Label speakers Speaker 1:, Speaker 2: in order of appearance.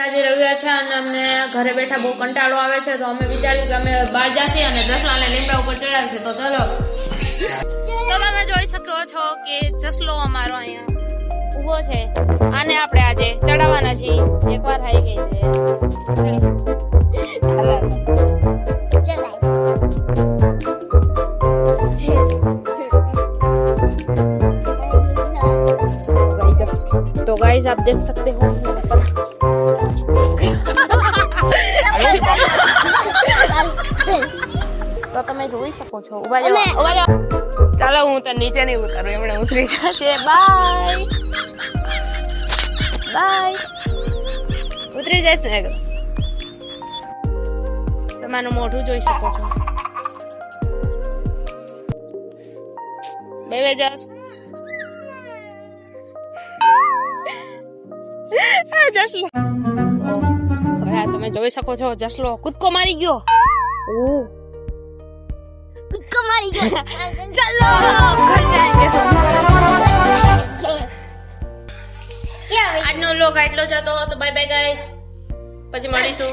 Speaker 1: આજે રવિવાર છે અને અમને ઘરે બેઠા બહુ કંટાળો આવે છે, તો અમે વિચાર્યું કે અમે બહાર જઈએ અને જસલાને લીમડા ઉપર ચડાવશે. તો ચલો. તો તમે જોઈ શકો છો કે જસલો અમારો અહીંયા ઊભો છે. આને આપણે આજે ચડાવવાના છીએ. એકવાર આવી ગઈ છે. तो गाइस आप देख सकते हो તો તમે જોઈ શકો છો. ઉભા જાઓ. ચાલો હું તો નીચે નહીં ઉતરું, એમણે ઉતરી જશે. Bye bye. ઉતરી જશે ને. તમારું મોઢું જોઈ શકો છો. બે જસ જસલો. હવે આ તમે જોઈ શકો છો, જસલો કૂદકો મારી ગયો. કૂદકો મારી ગયો. ચાલો ઘર જાયંગે. આજનો લોક આટલો જ હતો. તો બાય બાય ગાઈસ, પછી મળીશું.